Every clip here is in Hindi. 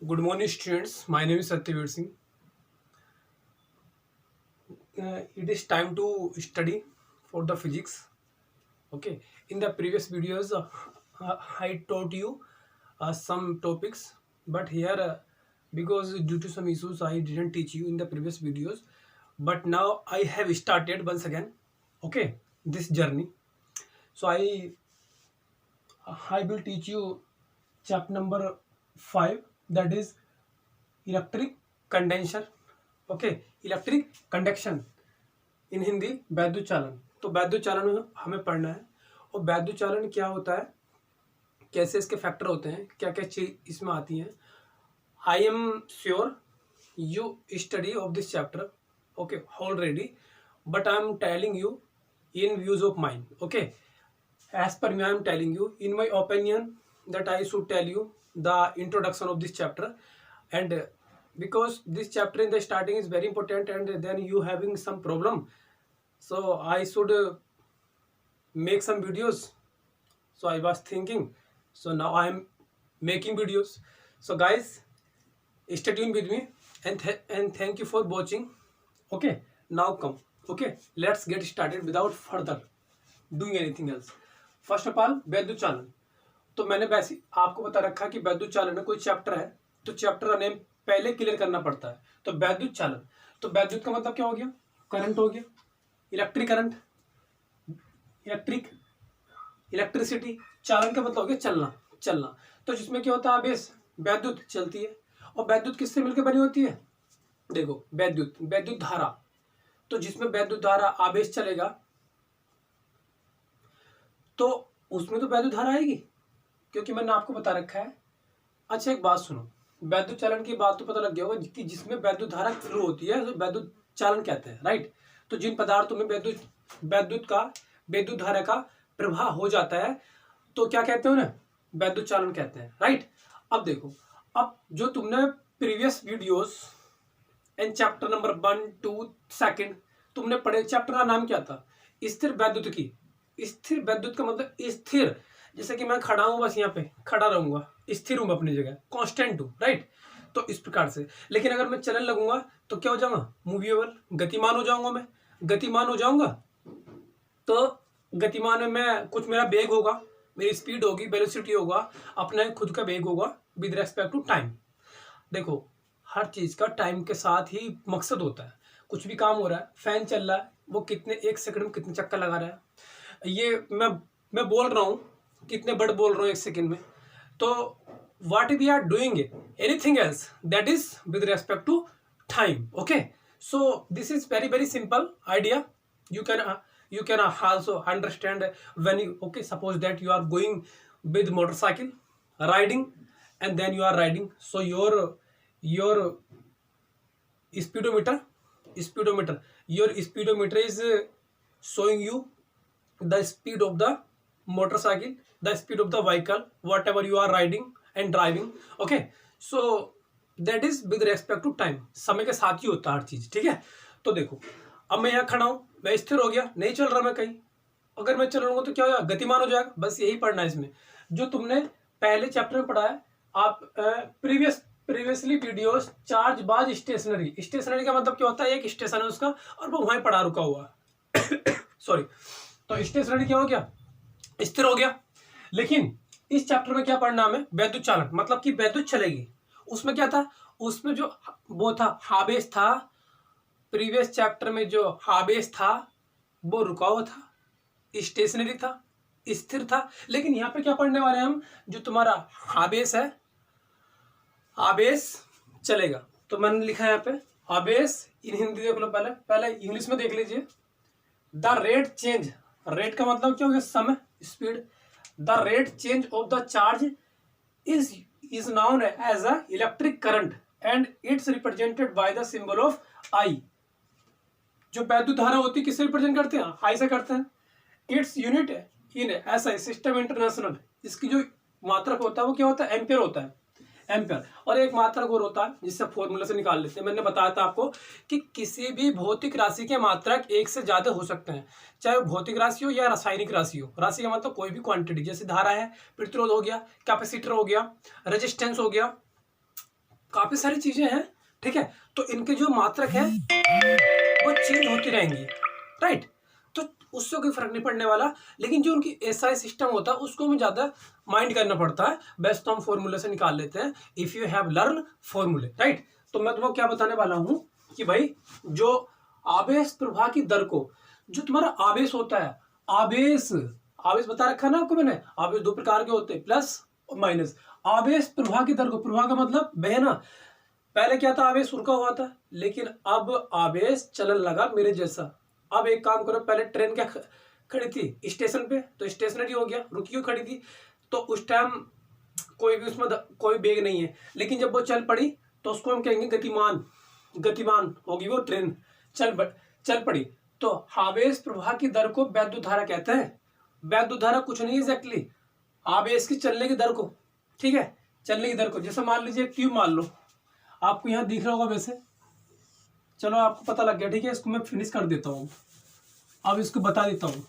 Good morning, students. My name is Satyavir Singh. It is time to study for the physics. Okay. In the previous videos, I taught you some topics, but here, because due to some issues, I didn't teach you in the previous videos. But now I have started once again. Okay, this journey. So I will teach you chapter number 5, that is electric condenser. Okay, electric conduction in Hindi वैद्युत चालन. तो वैद्युत चालन हमें पढ़ना है. और वैद्युत चालन क्या होता है, कैसे इसके फैक्टर होते हैं, क्या क्या चीज इसमें आती हैं. I am sure you study of this chapter okay already, but I am telling you in views of mine. Okay, as per me I am telling you in my opinion that I should tell you the introduction of this chapter. And because this chapter in the starting is very important, and then you having some problem, so I should make some videos. So I was thinking, so now I am making videos. So guys, stay tuned with me, and thank you for watching. Okay, now come. Okay, let's get started without further doing anything else. First of all वैद्युत चालन. तो मैंने वैसे आपको बता रखा है कि वैद्युत चालन में कोई चैप्टर है तो चैप्टर का नेम पहले क्लियर करना पड़ता है. तो वैद्युत चालन, तो वैद्युत का मतलब क्या हो गया, करंट हो गया, इलेक्ट्रिक करंट, इलेक्ट्रिसिटी. चालन का मतलब हो गया चलना, चलना. तो जिसमें क्या होता है, आवेश, वैद्युत चलती है. और वैद्युत किससे मिलकर बनी होती है, देखो वैद्युत धारा. तो जिसमें वैद्युत धारा, आवेश चलेगा तो उसमें तो वैद्युत धारा आएगी, क्योंकि मैंने आपको बता रखा है. अच्छा एक बात सुनो, वैद्युत चालन की बात तो पता लग गया होगा कि जिसमें वैद्युत धारा फ्लो होती है तो वैद्युत चालन कहते हैं, राइट. तो जिन पदार्थों में वैद्युत धारा का प्रवाह हो जाता है तो क्या कहते हैं उन्हें, वैद्युत चालन कहते हैं, राइट. अब देखो, अब जो तुमने previous videos and chapter number 1, 2, 2 तुमने पढ़े, चैप्टर का नाम क्या था, स्थिर वैद्युत की. स्थिर वैद्युत का मतलब स्थिर, जैसे कि मैं खड़ा हूं, बस यहाँ पे खड़ा रहूंगा, स्थिर हूं अपनी जगह, कांस्टेंट हूं, राइट. तो इस प्रकार से. लेकिन अगर मैं चलन लगूंगा तो क्या हो जाऊंगा, मूवेबल, गतिमान हो जाऊंगा. मैं गतिमान हो जाऊंगा तो गतिमान में मैं कुछ, मेरा वेग होगा, मेरी स्पीड होगी, वेलोसिटी होगा, अपना खुद का वेग होगा विद रेस्पेक्ट टू टाइम. देखो हर चीज का टाइम के साथ ही मकसद होता है. कुछ भी काम हो रहा है, फैन चल रहा है, वो कितने, 1 सेकंड में कितने चक्कर लगा रहा है, ये मैं बोल रहा हूँ, कितने वर्ड बोल रहा हूँ 1 सेकंड में. तो what we are doing anything else that is with respect to time. Okay, so this is very very simple idea. you can also understand when you, okay, suppose that you are going with motorcycle riding, and then you are riding, so your speedometer your speedometer is showing you the speed of the motorcycle, the speed of the vehicle, whatever you are riding and driving. Okay, so that is with respect to time. समय के साथ ही होता है हर चीज, ठीक है. तो देखो अब मैं यहाँ खड़ा हूं, मैं स्थिर हो गया, नहीं चल रहा मैं कहीं. अगर मैं चलूंगा तो क्या होगा, गतिमान हो जाएगा. बस यही पढ़ना है इसमें, जो तुमने पहले चैप्टर में पढ़ा है. आप प्रीवियसली वीडियोस, चार्ज बाज स्टेशनरी का मतलब क्या होता है, एक स्टेशन है उसका और वो वहीं पड़ा रुका हुआ सॉरी. तो स्टेशनरी क्या हो गया, स्थिर हो गया. लेकिन इस चैप्टर में क्या पढ़ना हमें, वैद्युत चालन, मतलब कि वैद्युत चलेगी. उसमें क्या था, उसमें जो वो था, आवेश था. प्रीवियस चैप्टर में जो आवेश था वो रुका हुआ था, स्टेशनरी था, स्थिर था. लेकिन यहाँ पे क्या पढ़ने वाले हैं हम, जो तुम्हारा आवेश है, आवेश चलेगा. तो मैंने लिखा है यहाँ पे आवेश, इन हिंदी देख लो, पहले इंग्लिश में देख लीजिए. द रेट चेंज, रेट का मतलब क्या हो गया, समय, speed. The rate change of the charge is known as a electric current and it's represented by the symbol of I. जो वैद्युत धारा होती है किससे रिप्रेजेंट करते हैं, आई से करते हैं. Its unit in SI system international, इसकी जो मात्रक होता है वो क्या होता है, एम्पियर होता है, एम्पियर. और एक मात्रक और होता है जिससे फॉर्मूला से निकाल लेते हैं. मैंने बताया था आपको कि किसी भी भौतिक राशि के मात्रक एक से ज्यादा हो सकते हैं, चाहे वो भौतिक राशि हो या रासायनिक राशि हो. राशि का मतलब कोई भी क्वांटिटी, जैसे धारा है, प्रतिरोध हो गया, कैपेसिटर हो गया, रेजिस्टेंस हो गया, काफी सारी चीजें हैं, ठीक है। तो इनके जो मात्रक है वो चेंज होती रहेंगी, राइट। तो उससे कोई फर्क नहीं पड़ने वाला, लेकिन जो उनकी एसआई सिस्टम होता है उसको हमें ज्यादा माइंड करना पड़ता है। बेस्ट तो हम फॉर्मूले से निकाल लेते हैं, इफ यू हैव लर्न फॉर्मूले, राइट। तो मैं तुम्हें क्या बताने वाला हूं कि भाई जो आवेश प्रवाह की दर को, जो तुम्हारा आवेश होता है, आवेश आवेश बता रखा ना आपको मैंने, आवेश दो प्रकार के होते हैं, प्लस और माइनस। आवेश प्रवाह की दर को, प्रवाह का मतलब बहना, पहले क्या था, आवेश रुका हुआ था, लेकिन अब आवेश चलन लगा मेरे जैसा। अब एक काम करो, पहले ट्रेन क्या खड़ी थी स्टेशन पे, तो स्टेशनरी हो गया, रुकी क्यों खड़ी थी, तो उस टाइम कोई भी उसमें कोई वेग नहीं है, लेकिन जब वो चल पड़ी तो उसको हम कहेंगे गतिमान, गतिमान होगी वो ट्रेन, चल पड़ी। तो आवेश प्रवाह की दर को वैद्युत धारा कहते हैं। वैद्युत धारा कुछ नहीं एग्जैक्टली, आवेश की चलने की दर को, ठीक है, चलने की दर को। जैसे मान लीजिए एक ट्यूब मान लो, आपको यहाँ दिख रहा होगा वैसे, चलो आपको पता लग गया, ठीक है। इसको मैं फिनिश कर देता हूँ, अब इसको बता देता हूँ।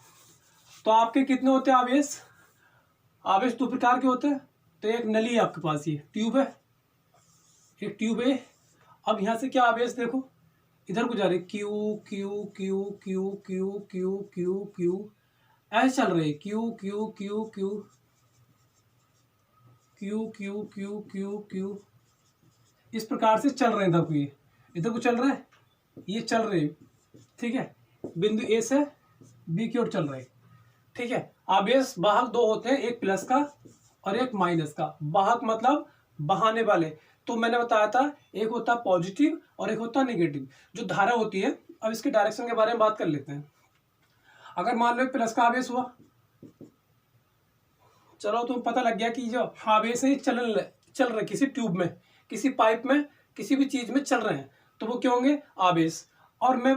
तो आपके कितने होते हैं आवेश, आवेश दो प्रकार के होते हैं। तो एक नली है आपके पास, ये ट्यूब है, एक ट्यूब है। अब यहाँ से क्या आवेश देखो, इधर को जा रहे, Q Q Q Q Q Q Q Q, ऐसे चल रहे, Q Q Q Q Q Q Q Q Q, इस प्रकार से चल रहे हैं। देखो ये इधर को चल रहा है, ये चल रहे, ठीक है, बिंदु ए से बी की ओर चल रहे, ठीक है। आवेश वाहक दो होते हैं, एक प्लस का और एक माइनस का। वाहक मतलब बहाने वाले, तो मैंने बताया था एक होता है पॉजिटिव और एक होता है नेगेटिव। जो धारा होती है, अब इसके डायरेक्शन के बारे में बात कर लेते हैं। अगर मान लो प्लस का आवेश हुआ, चलो तो पता लग गया कि जो आवेश है चल रहे किसी ट्यूब में, किसी पाइप में, किसी भी चीज में चल रहे हैं, तो वो क्या होंगे, आवेश। और मैं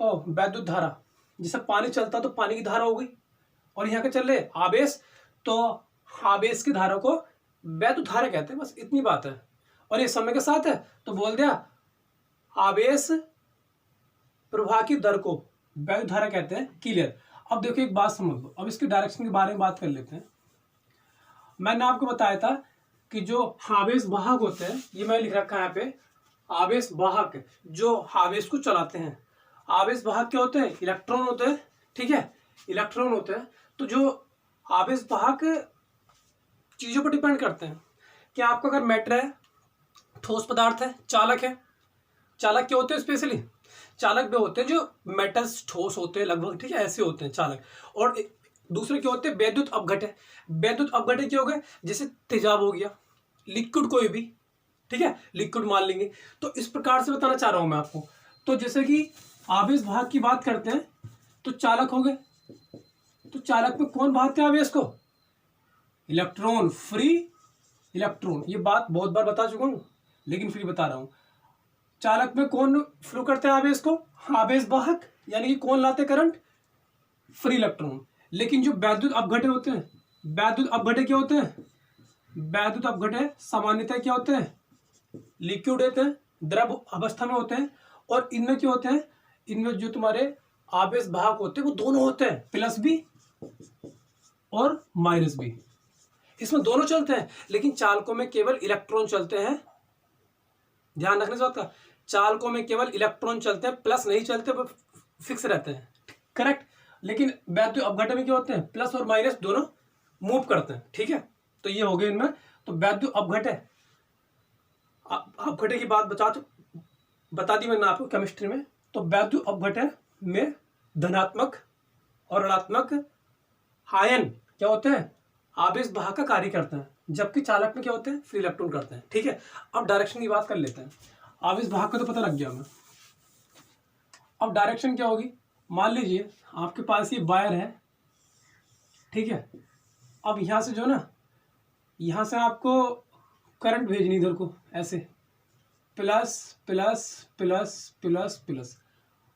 वैद्युत धारा, जैसे पानी चलता तो पानी की धारा हो गई, और यहाँ के चल रहे आवेश, तो आवेश की धारा को वैद्युत धारा कहते हैं, बस इतनी बात है। और ये समय के साथ है तो बोल दिया आवेश प्रवाह की दर को वैद्युत धारा कहते हैं, क्लियर। अब देखो एक बात समझ लो, अब इसके डायरेक्शन के बारे में बात कर लेते हैं। मैंने आपको बताया था कि जो आवेश वाहक होते हैं, ये मैं लिख रखा है यहाँ पे, आवेश वाहक जो आवेश को चलाते हैं। आवेश वाहक क्या होते हैं, इलेक्ट्रॉन होते हैं, ठीक है, इलेक्ट्रॉन होते हैं। तो जो आवेश वाहक चीजों पर डिपेंड करते हैं कि आपका अगर मैटर है, ठोस पदार्थ है, चालक है, चालक क्या होते हैं, स्पेशली चालक भी होते हैं जो मेटल्स ठोस होते हैं लगभग, ठीक है, ऐसे होते हैं चालक। और दूसरे क्या होते हैं, वैद्युत अपघटय। वैद्युत अपघटय क्या हो गए, जैसे तेजाब हो गया, लिक्विड कोई भी, ठीक है, लिक्विड मान लेंगे। तो इस प्रकार से बताना चाह रहा हूं मैं आपको। तो जैसे कि आवेश वाहक की बात करते हैं, तो चालक हो गए, तो चालक में कौन भागते हैं आवेश को, इलेक्ट्रॉन, फ्री इलेक्ट्रॉन। ये बात बहुत बार बता चुका हूं, लेकिन फिर बता रहा हूं। चालक में कौन फ्लो करते हैं आवेश को, आवेश वाहक, यानी कि कौन लाते करंट, फ्री इलेक्ट्रॉन। लेकिन जो वैद्युत अपघटय होते हैं, वैद्युत अपघटय क्या होते हैं, वैद्युत अपघटय सामान्यतः क्या होते हैं, लिक्विड होते हैं, द्रव अवस्था में होते हैं। और इनमें क्या होते हैं, इनमें जो तुम्हारे आवेश वाहक होते हैं वो दोनों होते हैं, प्लस भी और माइनस भी, इसमें दोनों चलते हैं। लेकिन चालकों में केवल इलेक्ट्रॉन चलते हैं, ध्यान रखने से बात का, चालकों में केवल इलेक्ट्रॉन चलते हैं, प्लस नहीं चलते, वो फिक्स रहते हैं, करेक्ट। लेकिन वैद्युत अपघटय में क्या होते हैं, प्लस और माइनस दोनों मूव करते हैं, ठीक है। तो ये हो गए इनमें। तो वैद्युत अपघटय, अपघटय की बात बता दी मैंने आपको केमिस्ट्री में। तो वैद्युत अपघटय में धनात्मक और ऋणात्मक आयन क्या होते हैं, आवेश वाहक का कार्य करते हैं, जबकि चालक में क्या होते हैं, फ्री इलेक्ट्रॉन करते हैं, ठीक है। अब डायरेक्शन की बात कर लेते हैं। आवेश वाहक का तो पता लग गया हमें, अब डायरेक्शन क्या होगी। मान लीजिए आपके पास ये वायर है, ठीक है। अब यहाँ से जो ना, यहाँ से आपको करंट भेजनी इधर को, ऐसे plus plus plus plus plus.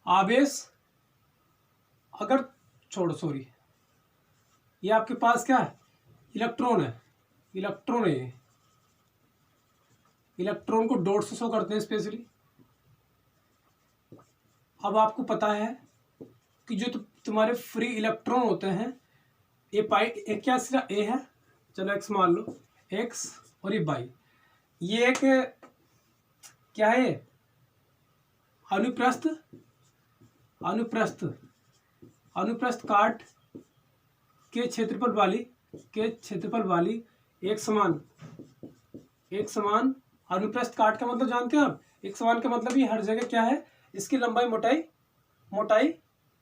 आवेश अगर छोड़ो, सॉरी, ये आपके पास क्या है, इलेक्ट्रॉन है, इलेक्ट्रॉन है ये, इलेक्ट्रॉन को डॉट से शो करते हैं स्पेशली। अब आपको पता है कि जो तुम्हारे फ्री इलेक्ट्रॉन होते हैं, ये पाई एक क्या सिरा ए है, चलो एक्स मान लो, एक्स, और ये बाई, ये एक क्या है ये? अनुप्रस्थ अनुप्रस्थ अनुप्रस्थ काट के क्षेत्रफल वाली एक समान अनुप्रस्थ काट का मतलब जानते हो आप? एक समान का मतलब ये हर जगह क्या है, इसकी लंबाई मोटाई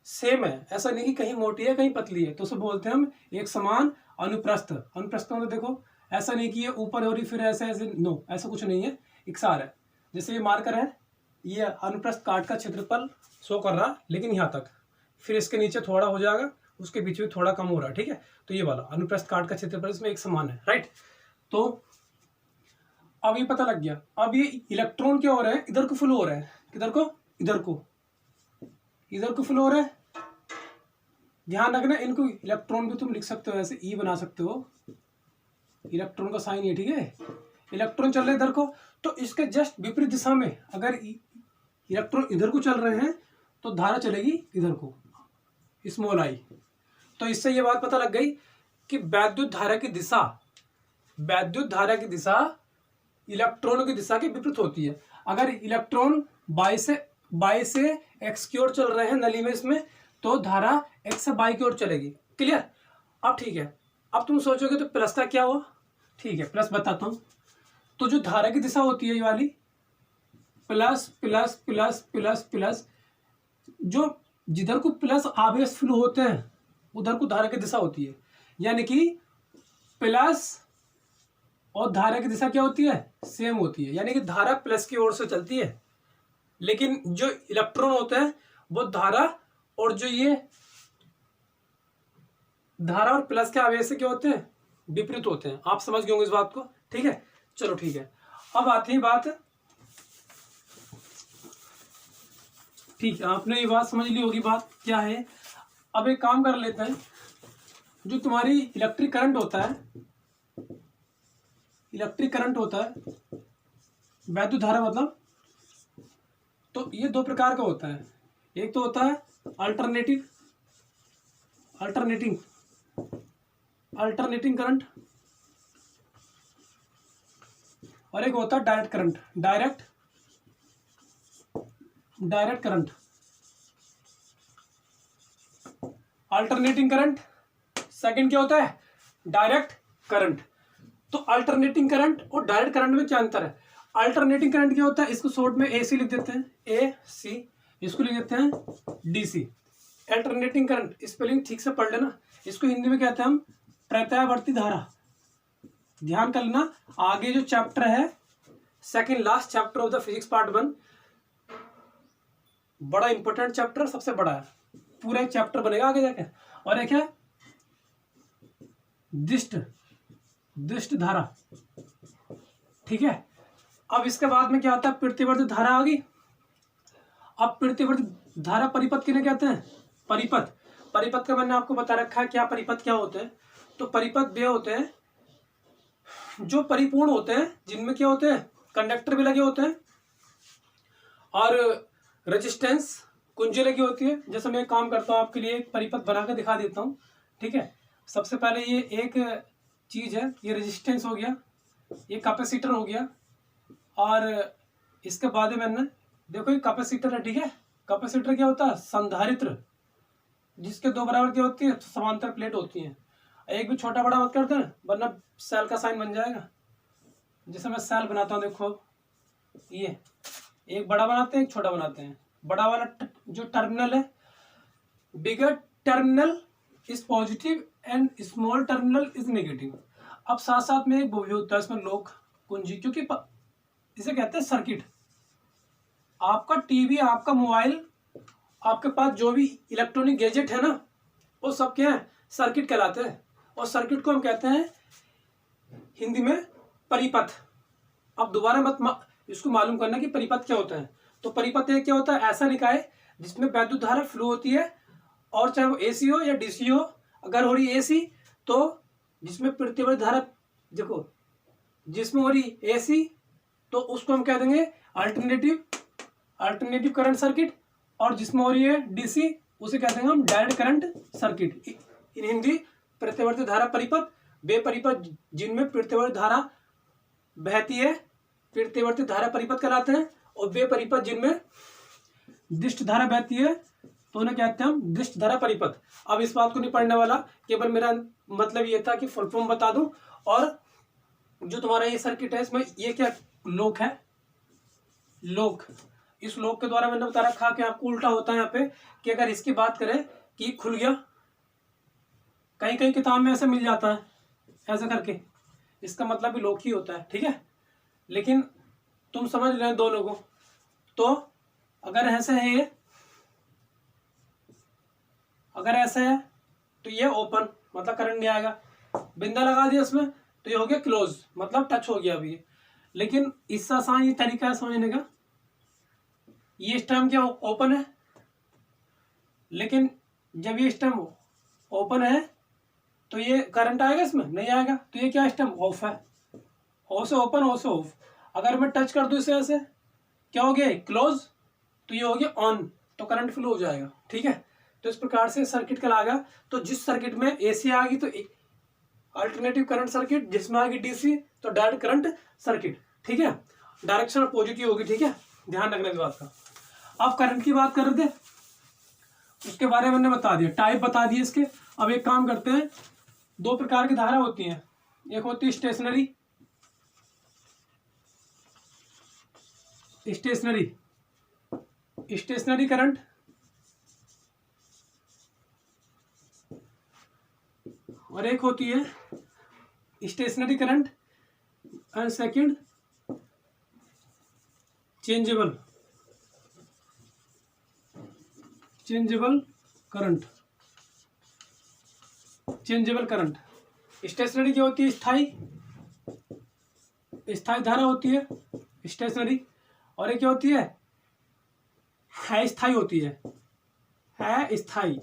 सेम है। ऐसा नहीं कि कहीं मोटी है कहीं पतली है, तो उसे बोलते हैं हम एक समान अनुप्रस्थ। अनुप्रस्थ मतलब देखो, ऐसा नहीं कि ये ऊपर हो रही फिर ऐसे, नो, ऐसा कुछ नहीं है, इकसार है। जैसे ये मार्कर है, ये अनुप्रस्थ काट का क्षेत्रफल शो कर रहा, लेकिन यहाँ तक, फिर इसके नीचे थोड़ा हो जाएगा, उसके बीच में थोड़ा कम हो रहा है, ठीक है। तो ये वाला अनुप्रस्थ काट का क्षेत्रफल इसमें एक समान है, राइट। तो अब ये पता लग गया। अब ये इलेक्ट्रॉन क्या हो रहा है, इधर को फ्लो हो रहा है, किधर को, इधर को फ्लो हो रहा है। ध्यान रखना, इनको इलेक्ट्रॉन भी तुम लिख सकते हो ऐसे, ई बना सकते हो, इलेक्ट्रॉन का साइन ये, ठीक है। इलेक्ट्रॉन चल रहे इधर को, तो इसके जस्ट विपरीत दिशा में अगर इलेक्ट्रॉन इधर को चल रहे हैं तो धारा चलेगी इधर को, स्मॉल आई। तो इससे ये बात पता लग गई कि वैद्युत धारा की दिशा इलेक्ट्रॉन की दिशा के विपरीत होती है। अगर इलेक्ट्रॉन बाई से एक्स की ओर चल रहे हैं नली में इसमें, तो धारा एक्स से बाई की ओर चलेगी। क्लियर? अब ठीक है, अब तुम सोचोगे तो प्लस का क्या हुआ, ठीक है, प्लस बताता हूं। तो जो धारा की दिशा होती है ये वाली, plus plus plus plus plus, जो जिधर को प्लस आवेश फ्लो होते हैं उधर को धारा की दिशा होती है। यानी कि प्लस और धारा की दिशा क्या होती है, सेम होती है। यानी कि धारा प्लस की ओर से चलती है, लेकिन जो इलेक्ट्रॉन होते हैं वो धारा और जो ये धारा और प्लस के आवेश से क्या होते हैं, विपरीत होते हैं। आप समझ गए होंगे इस बात को, ठीक है। चलो ठीक है, अब आती है बात, ठीक है, आपने ये बात समझ ली होगी, बात क्या है। अब एक काम कर लेते हैं, जो तुम्हारी इलेक्ट्रिक करंट होता है, वैद्युत धारा मतलब, तो ये दो प्रकार का होता है। एक तो होता है अल्टरनेटिंग करंट, और एक होता है direct current. Alternating current, second क्या होता है, डायरेक्ट करंट। तो अल्टरनेटिंग करंट और डायरेक्ट करंट में क्या अंतर है? अल्टरनेटिंग करंट क्या होता है, इसको शॉर्ट में AC लिख देते हैं, AC, इसको लिख देते हैं DC। अल्टरनेटिंग करंट स्पेलिंग ठीक से पढ़ लेना, इसको हिंदी में कहते हैं हम प्रत्यावर्ती धारा। ध्यान कर लेना, आगे जो चैप्टर है, second last chapter of the physics part 1, बड़ा इंपॉर्टेंट चैप्टर, सबसे बड़ा है, पूरा एक चैप्टर बनेगा आगे जाके। और एक है दिष्ट धारा, ठीक है। अब इसके बाद में क्या आता है, प्रतिवर्ती धारा आ गई। अब प्रतिवर्ती धारा परिपथ किन्हें कहते हैं, परिपथ का मैंने आपको बता रखा है क्या परिपथ क्या होते हैं। तो परिपथ वे होते हैं जो परिपूर्ण होते हैं, जिनमें क्या होते हैं, कंडक्टर भी लगे होते हैं और रेजिस्टेंस कुंजी लगी होती है। जैसे मैं काम करता हूँ आपके लिए, एक परिपथ बनाकर दिखा देता हूँ, ठीक है। सबसे पहले ये एक चीज है, ये रेजिस्टेंस हो गया, ये कैपेसिटर हो गया, और इसके बाद में मैंने देखो ये कैपेसिटर है, ठीक है। कैपेसिटर क्या होता है, संधारित्र, जिसके दो बराबर क्या होती है, तो समांतर प्लेट होती है। एक भी छोटा बड़ा मत करते हैं, वरना सेल का साइन बन जाएगा। जैसे मैं सेल बनाता हूँ, देखो ये एक बड़ा बनाते हैं एक छोटा बनाते हैं। बड़ा वाला जो टर्मिनल है, bigger terminal is positive and small terminal is negative. अब साथ साथ में एक वो भी होता है इसमें लोक कुंजी, क्योंकि इसे कहते हैं सर्किट। आपका टीवी, आपका मोबाइल, आपके पास जो भी इलेक्ट्रॉनिक गैजेट है ना, वो सब क्या है, सर्किट कहलाते हैं। और सर्किट को हम कहते हैं हिंदी में परिपथ। अब दोबारा मत इसको मालूम करना कि परिपथ क्या होता है। तो परिपथ एक क्या होता है, ऐसा निकाय जिसमें वैद्युत धारा फ्लो होती है, और चाहे वो AC हो या DC हो। अगर हो रही AC तो जिसमें प्रतिवर्ती धारा, देखो जिसमें हो रही AC तो उसको हम कह देंगे अल्टरनेटिव करंट सर्किट, और जिसमें हो रही है DC उसे कह देंगे हम डायरेक्ट करंट सर्किट। इन हिंदी प्रतिवर्ती धारा परिपथ, वे परिपथ जिनमें प्रतिवर्ती धारा बहती है, प्रतिवर्ती धारा परिपथ कहलाते हैं। और वे परिपथ जिनमें दिष्ट धारा बहती है तो उन्हें कहते हैं हम दिष्ट धारा परिपथ। अब इस बात को नहीं पढ़ने वाला, केवल मेरा मतलब ये था कि फुल फॉर्म बता दूं। और जो तुम्हारा ये सर्किट है इसमें ये क्या लोक है, लोक, इस लोक के द्वारा मैंने बता रखा कि आपको उल्टा होता है यहाँ पे कि अगर इसकी बात करें कि खुल गया, कहीं कहीं किताब में ऐसे मिल जाता है ऐसा करके, इसका मतलब भी लोक ही होता है, ठीक है। लेकिन तुम समझ रहे दोनों को। तो अगर ऐसा है ये, अगर ऐसा है तो ये ओपन मतलब करंट नहीं आएगा, बिंदा लगा दिया इसमें तो ये हो गया क्लोज मतलब टच हो गया अभी। लेकिन इससे आसान ये तरीका है समझने का, ये स्टैम्प क्या ओपन है, लेकिन जब ये स्टैम्प ओपन है तो ये करंट आएगा इसमें, नहीं आएगा। तो ये क्या स्टैम्प ऑफ है, ओ से ओपन ओ से ऑफ। अगर मैं टच कर दूं इसे ऐसे, क्या हो गया क्लोज, तो ये हो गया ऑन, तो करंट फ्लो हो जाएगा, ठीक है। तो इस प्रकार से सर्किट कहलाएगा। तो जिस सर्किट में एसी आ गई तो अल्टरनेटिव करंट सर्किट, जिसमें आ गई डीसी तो डायरेक्ट करंट सर्किट, ठीक है। डायरेक्शन पॉजिटिव होगी, ठीक है, ध्यान रखने की बात का। अब करंट की बात कर रहे थे, उसके बारे में मैंने बता दिया, टाइप बता दिए इसके। अब एक काम करते हैं, दो प्रकार की धारा होती हैं, एक होती है स्टेशनरी, स्टेशनरी करंट, और एक होती है stationary current and second changeable current. Changeable current stationary क्या होती है, स्थायी धारा होती है स्टेशनरी, और एक क्या होती है स्थायी होती है, अस्थाई,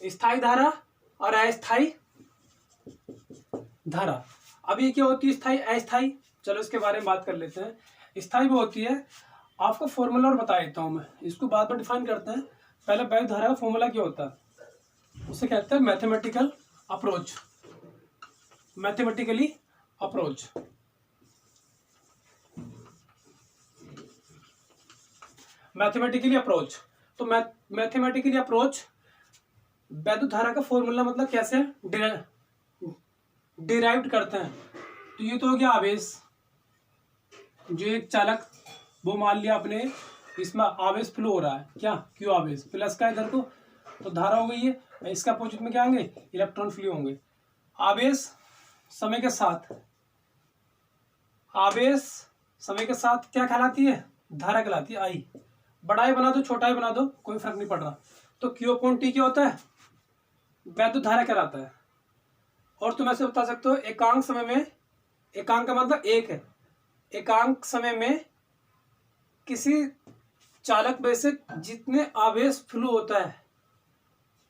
स्थायी धारा और अस्थाई धारा। अब ये क्या होती है स्थायी अस्थाई, चलो इसके बारे में बात कर लेते हैं। स्थायी वो होती है, आपको फॉर्मूला और बता देता हूं मैं, इसको बाद में डिफाइन करते हैं। पहले वैद्युत धारा का फॉर्मूला क्या होता है, उसे कहते हैं मैथमेटिकली अप्रोच। तो मैथमेटिकली अप्रोच वैद्युत धारा का फॉर्मूला मतलब कैसे डिराइव करते हैं। तो ये तो हो गया आवेश, जो एक चालक, वो मान लिया आपने इसमें आवेश फ्लो हो रहा है, क्या क्यू आवेश प्लस का इधर को, तो धारा हो गई है। इसका अपोजिट में क्या होंगे, इलेक्ट्रॉन फ्लो होंगे। आवेश समय के साथ क्या कहलाती है, धारा कहलाती है। आई बड़ा ही बना दो छोटा ही बना दो कोई फर्क नहीं पड़ रहा। तो क्यू अपॉन टी क्या होता है, वैद्युत धारा कहलाता है। और तुम ऐसे बता सकते हो एकांक समय में, एकांक का मतलब एक है, एकांक समय में किसी चालक में से जितने आवेश फ्लो होता है,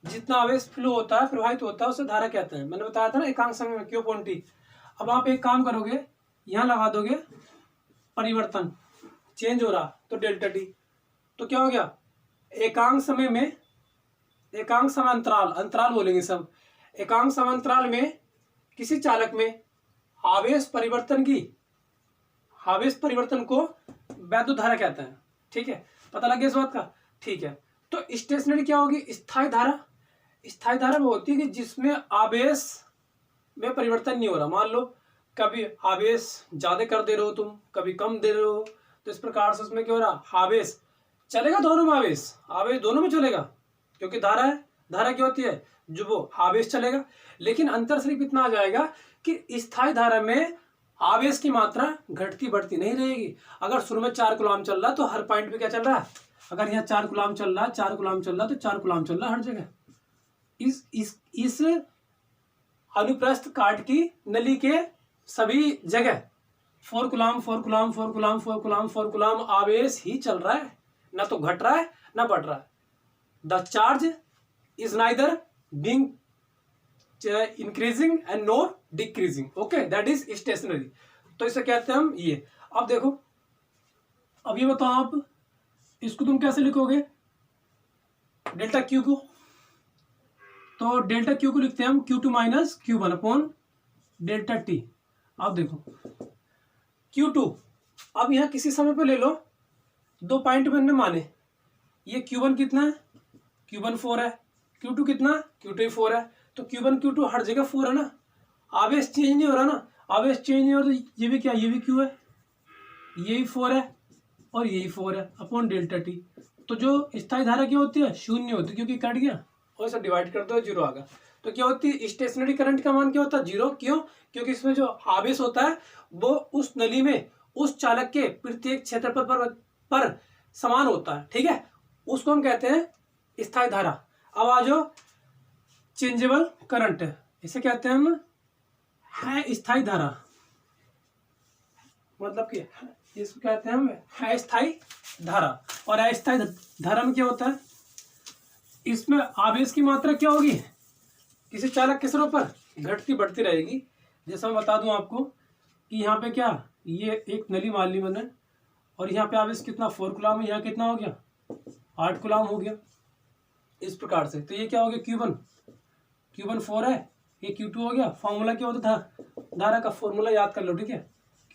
प्रवाहित होता है, उसे धारा कहते हैं। मैंने बताया था ना एकांक समय में क्यू अपॉन टी। अब आप एक काम करोगे, यहां लगा दोगे परिवर्तन, चेंज हो रहा तो डेल्टा टी, तो क्या हो गया एकांक समय अंतराल बोलेंगे सब, एकांक समय अंतराल में किसी चालक में आवेश परिवर्तन को वैद्युत धारा कहते हैं, ठीक है। पता लग गया इस बात का, ठीक है। तो स्टेशनरी क्या होगी, स्थायी धारा वो होती है कि जिसमें आवेश में परिवर्तन नहीं हो रहा। मान लो कभी आवेश ज्यादा कर दे रहे हो तुम, कभी कम दे रहे हो, तो इस प्रकार से उसमें क्या हो रहा, आवेश चलेगा दोनों में, आवेश दोनों में चलेगा, क्योंकि धारा है। धारा क्या होती है, जो वो आवेश चलेगा। लेकिन अंतर सिर्फ इतना आ जाएगा कि स्थायी धारा में आवेश की मात्रा घटती बढ़ती नहीं रहेगी। अगर शुरू में 4 कूलम चल रहा है तो हर पॉइंट पे क्या चल रहा है, अगर यहाँ 4 कूलम चल रहा है, 4 कूलम चल रहा है तो 4 कूलम चल रहा है हर जगह। इस अनुप्रस्थ काट की नली के सभी जगह 4 कूलम आवेश ही चल रहा है, ना तो घट रहा है ना बढ़ रहा है। The charge is neither being increasing and nor decreasing, okay, that is stationary. तो इसे कहते हैं हम ये। अब देखो, अब ये बताओ आप इसको तुम कैसे लिखोगे, डेल्टा क्यू को, तो डेल्टा क्यू को लिखते हैं हम Q2 minus Q1 upon delta T. अब देखो Q2 अब यहाँ किसी समय पे ले लो, 2 पॉइंट मैंने माने, ये Q1 कितना है, Q1 4 है, Q2 कितना, Q2 4 है, तो Q1 Q2 हर जगह 4 है ना, आवेश चेंज नहीं हो रहा ना, आवेश चेंज नहीं हो रहा, तो ये भी क्या, ये भी Q है, ये भी 4 है और ये भी 4 है अपॉन डेल्टा टी। तो जो स्थायी धारा क्या होती है, शून्य होती है, क्योंकि कट गया और इसे डिवाइड कर दो, 0 आ गया। तो क्या होती है, स्टेशनरी करंट का मान क्या होता है, 0। क्यों, क्योंकि इसमें जो आवेश होता है वो उस नली में उस चालक के प्रत्येक क्षेत्रफल पर समान होता है, ठीक है, उसको हम कहते हैं स्थायी धारा। अब आ जाओ चेंजेबल करंट, इसे कहते हैं हम है स्थायी धारा, मतलब कि इसको कहते हैं हम अस्थायी धारा। और अस्थायी धारा में क्या होता है, इसमें आवेश की मात्रा क्या होगी, किसी चालक के सिरों पर घटती बढ़ती रहेगी। जैसा मैं बता दूं आपको कि यहाँ पे क्या, ये एक नली मान ली मैंने, और यहाँ पे आवेश कितना 4 कूलम है, यहाँ कितना हो गया 8 कूलम हो गया, इस प्रकार से। तो ये क्या हो गया, Q1 4 है, ये Q2 हो गया। फॉर्मूला क्या होता था, धारा का फॉर्मूला याद कर लो, ठीक है,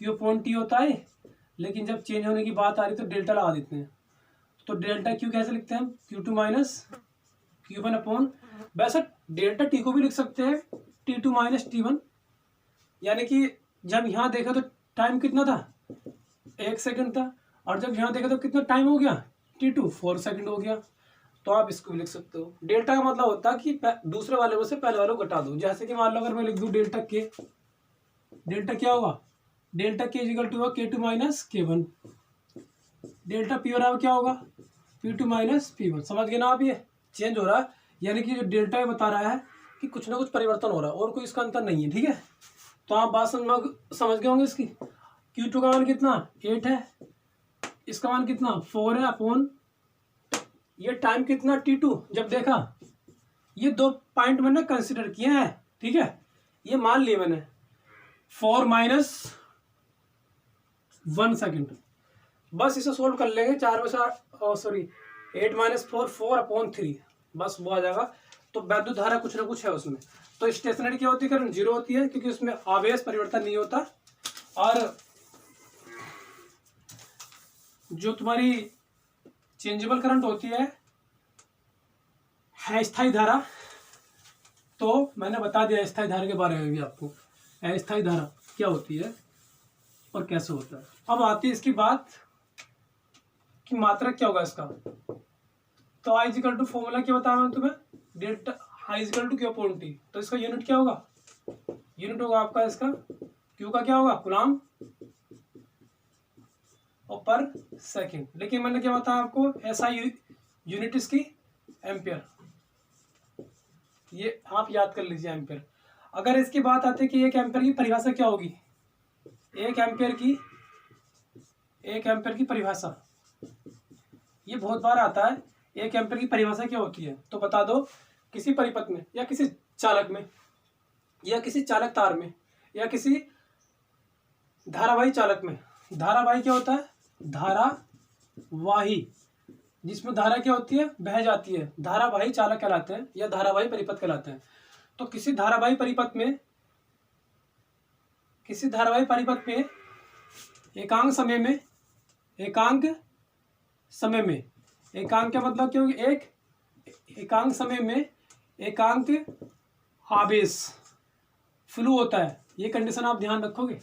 Q अपॉन T होता है, लेकिन जब चेंज होने की बात आ रही तो डेल्टा लगा देते हैं। तो डेल्टा Q कैसे लिखते हैं हम, Q2 माइनस Q1 अपॉन, वैसे डेल्टा T को भी लिख सकते हैं T2 माइनस T1, यानी कि जब यहाँ देखा तो टाइम कितना था, 1 सेकंड था, और जब यहाँ देखा तो कितना टाइम हो गया, T2 4 सेकंड हो गया। तो आप इसको भी लिख सकते हो। डेल्टा का मतलब होता है कि दूसरे वाले में से पहले वाले को घटा दो। जैसे कि मान लो अगर मैं लिख दूं डेल्टा के, डेल्टा क्या होगा, डेल्टा के इजिकल टू होगा K2 minus K1, delta P बराबर क्या होगा, P2 माइनस P1। समझ गए ना आप, ये चेंज हो रहा है, यानी कि जो डेल्टा ये बता रहा है कि कुछ ना कुछ परिवर्तन हो रहा है और कोई इसका अंतर नहीं है, ठीक है। तो आप बात समझ गए होंगे इसकी। Q2 का मान कितना 8 है, इसका मान कितना 4 है अपॉन, ये टाइम कितना T2 जब देखा, ये 2 पॉइंट मैंने कंसिडर किए हैं, ठीक है, ये मान लिए मैंने 4 माइनस 1 सेकेंड, बस इसे सोल्व कर लेंगे, 4 में से सॉरी 8 माइनस 4 4 अपॉन 3, बस वो आ जाएगा। तो वैद्युत धारा कुछ ना कुछ है उसमें। तो स्टेशनरी क्या होती है, करंट 0 होती है, क्योंकि उसमें आवेश परिवर्तन नहीं होता। और जो तुम्हारी चेंजेबल करंट होती है अस्थायी धारा, तो मैंने बता दिया अस्थायी धारा के बारे में भी आपको, अस्थायी धारा क्या होती है और कैसे होता है। अब आती है इसकी बात कि मात्रक क्या होगा इसका। तो I इजिकल टू फॉर्मूला क्या बताया मैं तुम्हें, delta I is equal to Q upon T। तो इसका यूनिट क्या होगा, यूनिट होगा आपका इसका Q का क्या होगा कूलम और पर सेकंड। लेकिन मैंने क्या बताया आपको, SI यूनिट इसकी एम्पियर, ये आप याद कर लीजिए एम्पियर। अगर इसकी बात आती है कि 1 एम्पियर की परिभाषा क्या होगी, 1 एम्पियर की परिभाषा, ये बहुत बार आता है। 1 एम्पियर की परिभाषा क्या होती है, तो बता दो, किसी परिपथ में या किसी चालक में या किसी चालक तार में या किसी धारावाही चालक में, धारावाही क्या होता है, धारावाही जिसमें धारा क्या होती है, बह जाती है, धारावाही चालक कहलाते हैं या धारावाही परिपथ कहलाते हैं। तो किसी धारावाही परिपथ में एकांक का मतलब क्या होगी, एकांक समय में एकांक आवेश फ्लो होता है। ये कंडीशन आप ध्यान रखोगे।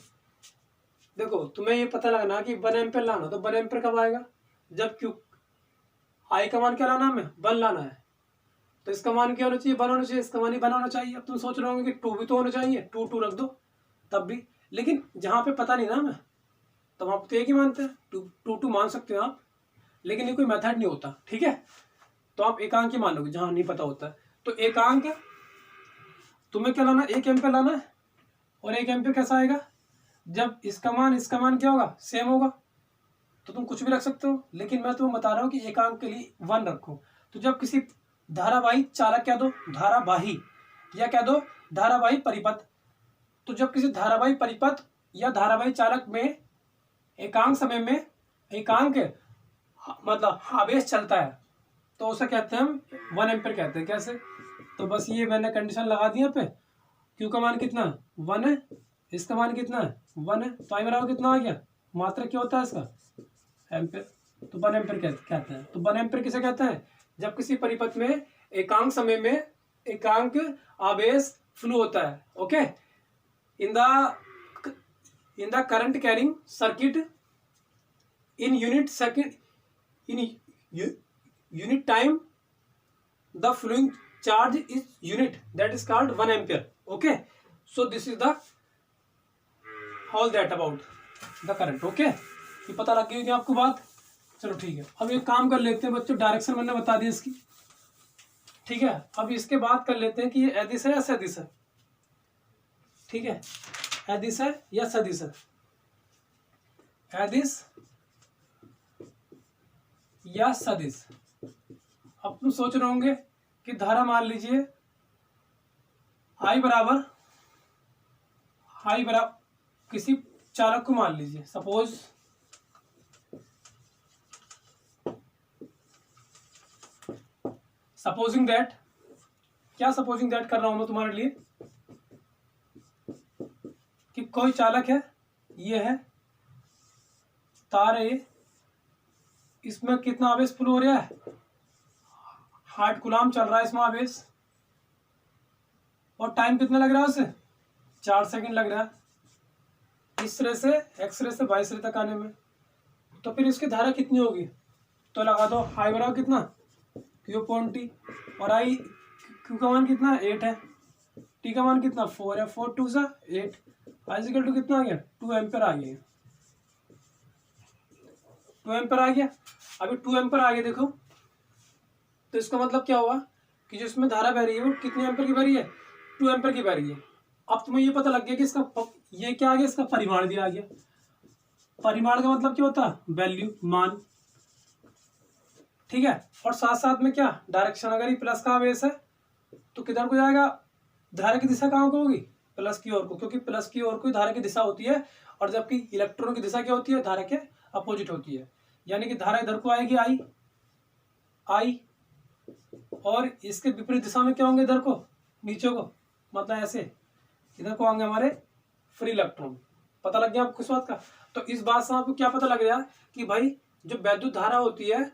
देखो तुम्हें ये पता लगना कि 1 एम्पियर लाना, तो 1 एम्पियर कब आएगा, जब Q I का मान क्या लाना हमें, 1 लाना है। तो इसका मान क्या होना चाहिए, 1 होना चाहिए, इसका मान ही 1 होना चाहिए। अब तुम सोच रहे होंगे कि 2 भी तो होना चाहिए, 2 रख दो तब भी, लेकिन जहाँ पे पता नहीं ना हमें, तो वहाँ पे तो एक ही मानते हैं, 2 मान सकते हो आप, लेकिन ये कोई मेथड नहीं होता, ठीक है। तो आप एकांक ही मान लोगे जहाँ नहीं पता होता है। तो एकांक तुम्हें क्या लाना, 1 एम्पियर लाना है, और 1 एम्पियर कैसा आएगा, जब इसका मान क्या होगा, सेम होगा। तो तुम कुछ भी रख सकते हो, लेकिन मैं तुम्हें बता रहा हूँ कि एकांक के लिए 1 रखो। तो जब किसी धारावाही चालक कह दो, धारावाही या कह दो धारावाही परिपथ, तो जब किसी धारावाही परिपथ या धारावाही चालक में एकांक समय में एकांक मतलब आवेश चलता है, तो उसे कहते हैं हम 1 एम्पियर कहते हैं। कैसे, तो बस ये मैंने कंडीशन लगा दी यहाँ पे, Q का मान कितना 1 है, इसका मान कितना है 1 है, तो I बराबर कितना आ गया मात्रक क्या होता है इसका? एम्पेयर। तो 1 एम्पेयर कहते हैं। तो 1 एम्पेयर किसे कहते हैं? जब किसी परिपथ में एकांक समय में एकांक आवेश फ्लो होता है। Okay, in the current carrying circuit in unit second, in unit time, the flowing charge is unit, that is called 1 ampere. Okay, so this is the all that about the current. Okay, ये पता लग गई आपको बात? चलो ठीक है, अब एक काम कर लेते हैं बच्चों, डायरेक्शन मैंने बता दी इसकी, ठीक है। अब इसके बाद कर लेते हैं कि ये अदिश है या सदिश है, ठीक है। अदिश है या सदिश है? अदिश या सदिश। अब तुम सोच रहे होंगे कि धारा मान लीजिए I बराबर किसी चालक को मान लीजिए, सपोजिंग दैट, क्या सपोजिंग दैट कर रहा हूं मैं तुम्हारे लिए, कि कोई चालक है, ये है तार है, इसमें कितना आवेश फ्लो हो रहा है? 8 कूलाम चल रहा है इसमें आवेश, और टाइम कितना लग रहा है उसे? 4 सेकंड लग रहा है इस सिरे से एक्स रे से वाई सिरे तक आने में। तो फिर इसकी धारा कितनी होगी? तो लगा दो आई बराबर कितना, क्यू पॉइंट टी, और आई क्यू का मान कितना 8 है, टी का मान कितना 4 है, 4 2 सा 8, आई इक्वल टू कितना आ गया 2 एम्पेयर आ गया, 2 एम्पेयर आ गया। अभी 2 एम्पेयर आ गया देखो, तो इसका मतलब क्या हुआ कि जो इसमें धारा बह रही है वो कितने एम्पेयर की बह रही है? 2 एम्पेयर की बह रही है। अब तुम्हें ये पता लग गया कि इसका ये क्या आ गया, इसका परिमाण भी आ गया। परिमाण का मतलब क्या होता है? वैल्यू, मान, ठीक है। और साथ साथ में क्या, डायरेक्शन, अगर ये प्लस का आवेश है तो किधर को जाएगा? धारा की दिशा कहाँ को होगी? प्लस की ओर को, क्योंकि प्लस की ओर को धारा की दिशा होती है, और जबकि इलेक्ट्रॉन की दिशा क्या होती है? धारा के अपोजिट होती है। यानी कि धारा इधर को आएगी आई, और इसके विपरीत दिशा में क्या होंगे? इधर को, नीचे को, मतलब ऐसे इधर को आएंगे हमारे फ्री इलेक्ट्रॉन। पता लग गया आपको इस बात का? तो इस बात से आपको क्या पता लग रहा है कि भाई जो वैद्युत धारा होती है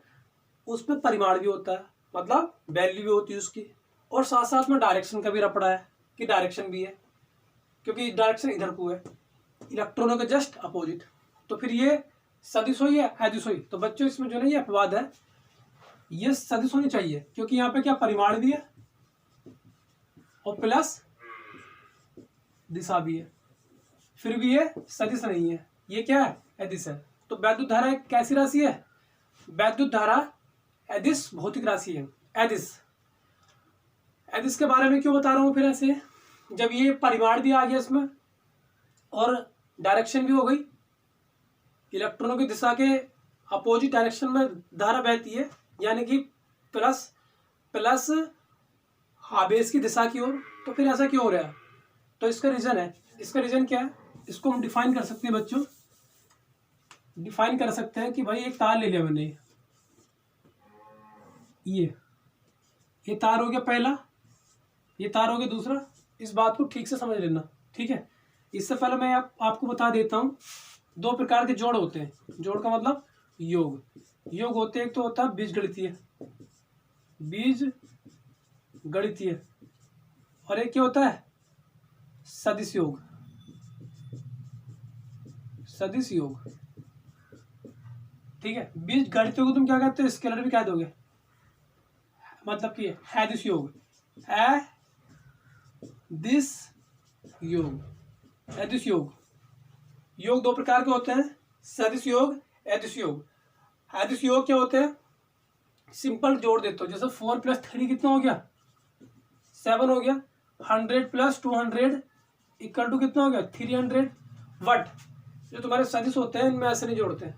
उसमें परिमाण भी होता है, मतलब वैल्यू भी होती है उसकी, और साथ साथ में डायरेक्शन का भी रपड़ा है कि डायरेक्शन भी है, क्योंकि डायरेक्शन इधर को है, इलेक्ट्रॉनों के जस्ट अपोजिट। तो फिर ये सदिश हुई है अदिश हुई? तो बच्चों इसमें जो है ये अपवाद है, ये सदिश होनी चाहिए, क्योंकि यहाँ पे क्या परिमाण भी है और प्लस दिशा भी है, फिर भी ये सदिश नहीं है, ये क्या है? अदिश है। तो वैद्युत धारा एक कैसी राशि है? वैद्युत धारा अदिश भौतिक राशि है। अदिश के बारे में क्यों बता रहा हूँ फिर ऐसे? जब ये परिमाण भी आ गया इसमें और डायरेक्शन भी हो गई, इलेक्ट्रॉनों की दिशा के अपोजिट डायरेक्शन में धारा बहती है, यानी कि प्लस आवेश की दिशा की ओर। तो फिर ऐसा क्यों हो रहा है? तो इसका रीजन है, इसका रीजन क्या है? इसको हम डिफाइन कर सकते हैं बच्चों, डिफाइन कर सकते हैं कि भाई एक तार ले लिया मैंने, ये तार हो गया पहला, ये तार हो गया दूसरा। इस बात को ठीक से समझ लेना, ठीक है। इससे पहले मैं आपको बता देता हूँ, 2 प्रकार के जोड़ होते हैं। जोड़ का मतलब योग होते हैं। एक तो होता है बीज गणितीय, और एक क्या होता है? सदिश योग। ठीक है, बीज गणितीय को तुम क्या कहते हो? स्केलर भी कह दोगे, मतलब कि अदिश योग, अदिश योग 2 प्रकार के होते हैं, सदिश योग, अदिश योग। अदिश योग क्या होते हैं? सिंपल जोड़ देते हो, जैसे 4 + 3 कितना हो गया? 7 हो गया। 100 + 200 इक्वल टू कितना हो गया? 300। बट जो तुम्हारे सदिश होते हैं इनमें ऐसे नहीं जोड़ते हैं,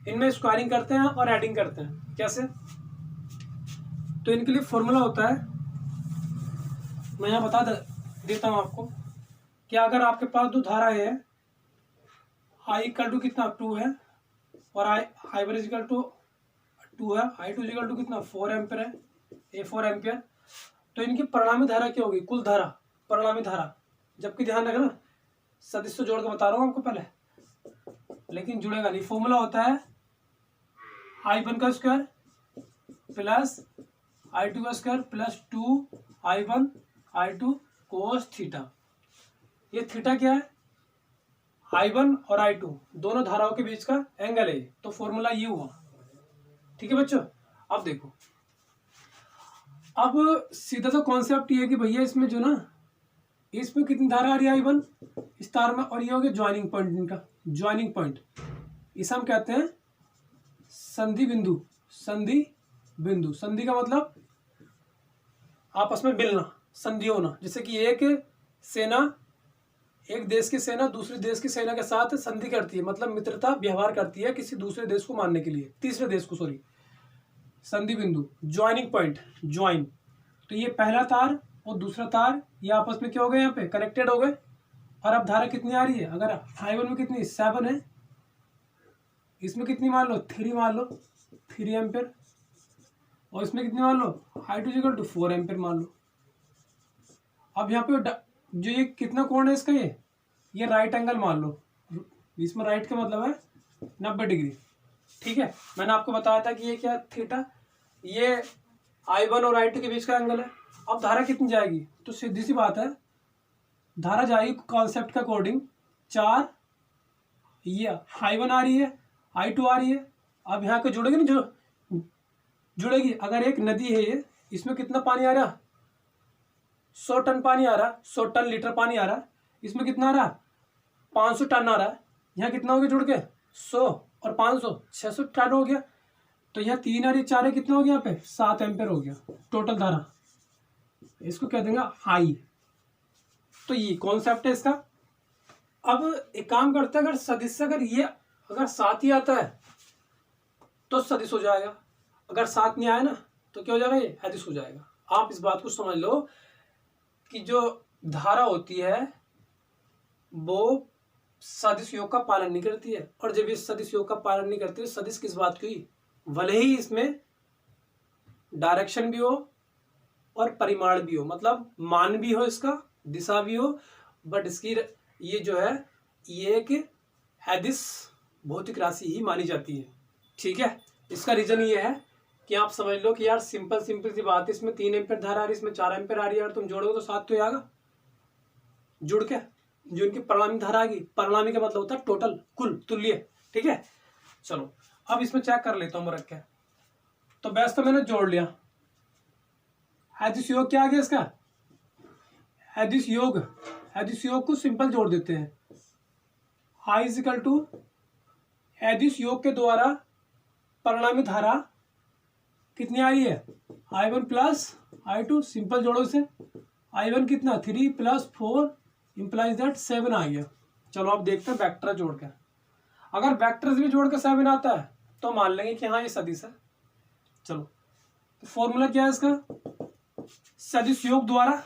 इनमें स्क्वायरिंग करते हैं और एडिंग करते हैं। कैसे? तो इनके लिए फॉर्मूला होता है, मैं यहाँ बता देता हूँ आपको, कि अगर आपके पास 2 धारा है, I इक्वल टू कितना 2 है, और I बर इक्वल टू 2 है, I2 इक्वल टू कितना 4 एम्पेयर है, ये 4 एम्पेयर। तो इनकी परिणामी धारा क्या होगी? कुल धारा, परिणामी धारा। जबकि ध्यान रखना, सदिश से जोड़ के बता रहा हूँ आपको पहले, लेकिन जुड़ेगा नहीं। फॉर्मूला होता है I1 का स्क्वायर प्लस I2 का square plus 2I1 I2 cos theta. ये थीटा क्या है? I1 और I2 दोनों धाराओं के बीच का एंगल है, तो फॉर्मूला ये हुआ। ठीक है बच्चों, अब देखो, अब सीधा तो कॉन्सेप्ट ये है कि भैया इसमें जो ना, इसमें कितनी धारा आ रही है I1 इस तार में, और ये हो गया ज्वाइनिंग पॉइंट इनका, ज्वाइनिंग पॉइंट, इसे हम कहते हैं संधि बिंदु। संधि बिंदु, संधि का मतलब आपस में मिलना, संधि होना। जैसे कि एक सेना, एक देश की सेना दूसरे देश की सेना के साथ संधि करती है, मतलब मित्रता व्यवहार करती है किसी दूसरे देश को मारने के लिए, तीसरे देश को, सॉरी, संधि बिंदु, ज्वाइनिंग पॉइंट, ज्वाइन। तो ये पहला तार और दूसरा तार ये आपस में क्या हो गए, यहाँ पे कनेक्टेड हो गए। और अब धारा कितनी आ रही है? अगर I1 में कितनी 7 है, इसमें कितनी मान लो 3 मान लो, 3 एम्पेयर, और इसमें कितनी मान लो I2 = 4 एम्पेयर मान लो। अब यहाँ पे जो ये कितना कोण है इसका, ये राइट एंगल मान लो, इसमें राइट का मतलब है 90 डिग्री। ठीक है, मैंने आपको बताया था कि ये क्या थीटा, ये I1 और I2 के बीच का एंगल है। अब धारा कितनी जाएगी? तो सीधी सी बात है, धारा जाएगी कॉन्सेप्ट के अकॉर्डिंग 4, ये I1 आ रही है, I2 आ रही है। अब यहाँ के जुड़ेगी ना, जो जुड़ेगी। अगर एक नदी है ये, इसमें कितना पानी आ रहा, 100 टन पानी आ रहा, 100 टन लीटर पानी आ रहा, इसमें कितना आ रहा 500 टन आ रहा है। यहाँ कितना हो गया जुड़ के 100 और 500 600 टन हो गया। तो यहाँ 3 आ रही, 4 है, कितना हो गया यहाँ पे 7 एम्पेयर हो गया टोटल धारा। इसको कह देंगे I। तो ये कॉन्सेप्ट है इसका। अब एक काम करते हैं, अगर सदिश अगर ये अगर 7 ही आता है तो सदिश हो जाएगा, अगर 7 नहीं आया ना तो क्या हो जाएगा, ये अदिश हो जाएगा। आप इस बात को समझ लो कि जो धारा होती है वो सदिश योग का पालन नहीं करती है, और जब ये सदिश योग का पालन नहीं करती है, सदिश किस बात की, भले ही इसमें डायरेक्शन भी हो और परिमाण भी हो, मतलब मान भी हो, इसका दिशा भी हो, बट इसकी ये जो है ये एक अदिश भौतिक राशि ही मानी जाती है। ठीक है, इसका रीजन ये है कि आप समझ लो कि यार सिंपल सी बात है, इसमें 3 एम्पेयर धारा आ रही है, इसमें 4 एम्पेयर आ रही है, यार तुम जोड़ोगे तो 7 तो आएगा जुड़ के, जो इनकी परिणामी धारा आएगी। परिणामी का मतलब होता है टोटल, कुल, तुल्य। ठीक है, चलो अब इसमें चेक कर लेता हूँ मैं रख के। तो बेस तो मैंने जोड़ लिया। अदिश योग क्या आ गया इसका, अदिश योग, अदिश योग को सिंपल जोड़ देते हैं। I = अदिश योग के द्वारा परिणामी धारा कितनी आ रही है, I1 + I2, सिंपल जोड़ो इसे। I1 कितना 3 + 4 इम्प्लाइज दैट 7 आ गया। चलो अब देखते हैं वेक्टर जोड़ के। अगर वेक्टर्स भी जोड़ के 7 आता है तो मान लेंगे कि हाँ ये सदिश है। चलो तो फॉर्मूला क्या है इसका, सदिश योग द्वारा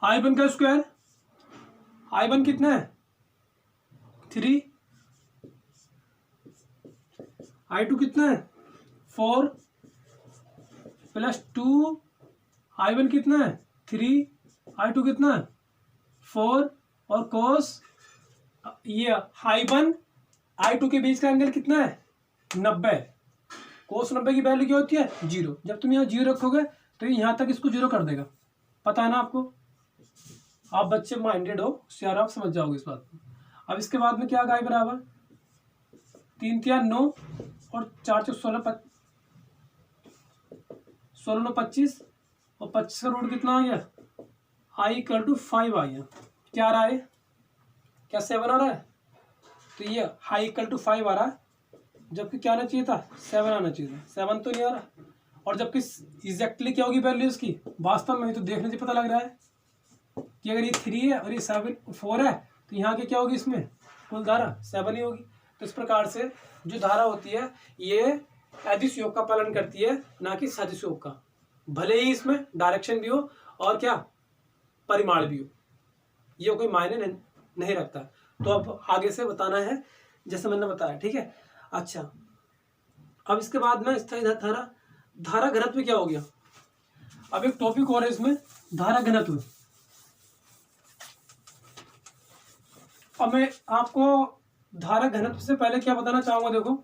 I1 का स्क्वायर, I1 कितना है 3, I2 कितना है 4 + 2, I1 कितना है 3, I2 कितना है 4, और कोस ये I1 I2 के बीच का एंगल कितना है 90। कोस 90 की वैल्यू क्या होती है 0। जब तुम यहाँ 0 रखोगे तो यहाँ तक इसको 0 कर देगा, पता है ना आपको। आप बच्चे माइंडेड हो, यार आप समझ जाओगे इस बात को। अब इसके बाद में क्या आएगा, बराबर 3 × 3 = 9 और 4 × 4 = 16, 16 × 9 = 25, और 25 का रूट कितना आ गया, I = 5 आ गया। क्या आ रहा है, क्या 7 आ रहा है, तो ये I = 5 आ रहा है, जबकि क्या आना चाहिए था 7 आना चाहिए था, 7 तो नहीं आ रहा। और जबकि एग्जैक्टली क्या होगी वैल्यू इसकी, वास्तव में तो देखने से पता लग रहा है कि अगर ये 3 है और ये 4 है तो यहाँ की क्या होगी, इसमें कुल धारा 7 ही होगी। तो इस प्रकार से जो धारा होती है ये अदिश योग का पालन करती है, ना कि सदिश योग का। भले ही इसमें डायरेक्शन भी हो और क्या परिमाण भी हो, ये कोई मायने नहीं रखता। तो अब आगे से बताना है जैसे मैंने बताया। ठीक है, अच्छा अब इसके बाद में स्थायी धारा, धारा घनत्व क्या हो गया। अब एक टॉपिक और है इसमें, धारा घनत्व। अब मैं आपको धारा घनत्व से पहले क्या बताना चाहूंगा, देखो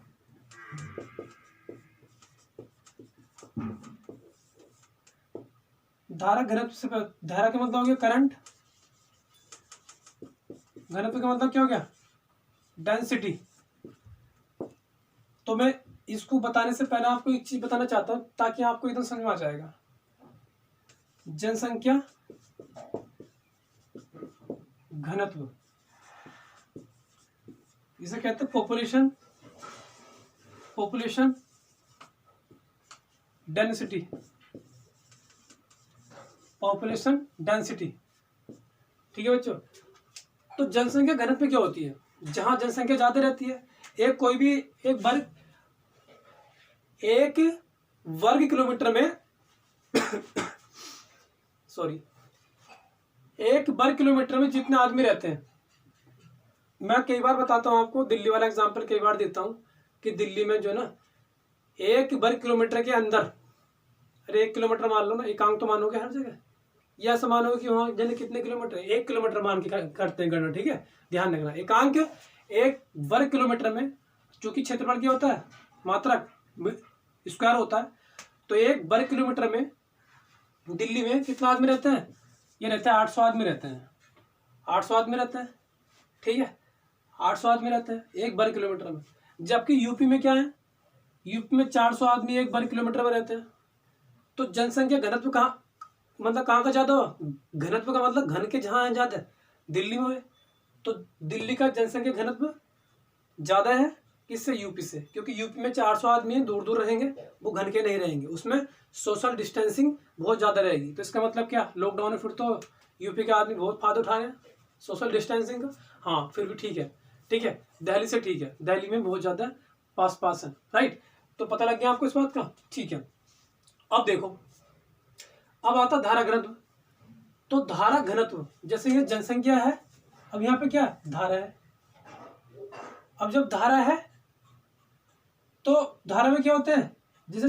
धारा घनत्व से पहले, धारा का मतलब हो गया करंट, घनत्व का मतलब क्या हो गया डेंसिटी। तो मैं इसको बताने से पहले आपको एक चीज बताना चाहता हूं ताकि आपको एकदम समझ में आ जाएगा। जनसंख्या घनत्व, इसे कहते हैं population, population density, population density. ठीक है बच्चों। तो जनसंख्या घनत्व क्या होती है, जहां जनसंख्या ज्यादा रहती है, एक कोई भी एक वर्ग किलोमीटर में सॉरी, एक वर्ग किलोमीटर में जितने आदमी रहते हैं, मैं कई बार बताता हूं आपको, दिल्ली वाला एग्जांपल कई बार देता हूं कि दिल्ली में जो ना एक वर्ग किलोमीटर के अंदर, अरे 1 किलोमीटर मान लो ना, एकांक तो मानोगे हर जगह, या ऐसा मानोगे कि वहां जन कितने किलोमीटर, 1 किलोमीटर मान के करते हैं गणना। ठीक है, ध्यान रखना, एकांक 1 वर्ग किलोमीटर में, चूंकि क्षेत्रफल क्या होता है मात्रक स्क्वायर होता है, तो 1 वर्ग किलोमीटर में दिल्ली में कितना आदमी रहते हैं, ये रहते हैं 800 आदमी रहते हैं, 800 आदमी रहते हैं। ठीक है, 800 आदमी रहते हैं 1 वर्ग किलोमीटर में। जबकि यूपी में क्या है, यूपी में 400 आदमी 1 वर्ग किलोमीटर में रहते हैं। तो जनसंख्या घनत्व कहाँ, मतलब कहाँ का ज्यादा हो, घनत्व का मतलब घन के जहाँ ज्यादा है, दिल्ली में है। तो दिल्ली का जनसंख्या घनत्व ज्यादा है किससे, यूपी से, क्योंकि यूपी में 400 आदमी दूर दूर रहेंगे, वो घन के नहीं रहेंगे, उसमें सोशल डिस्टेंसिंग बहुत ज्यादा रहेगी। तो इसका मतलब क्या, लॉकडाउन में फिर तो यूपी के आदमी बहुत फायदा उठा रहे हैं सोशल डिस्टेंसिंग का। हाँ फिर भी ठीक है, ठीक है, दिल्ली से ठीक है, दिल्ली में बहुत ज्यादा पास है, राइट। तो पता लग गया आपको इस बात का, ठीक है। अब देखो, अब आता धारा घनत्व। तो धारा घनत्व, जैसे ये जनसंख्या है, अब यहाँ पे क्या धारा है। अब जब धारा है तो धारा में क्या होते हैं, जैसे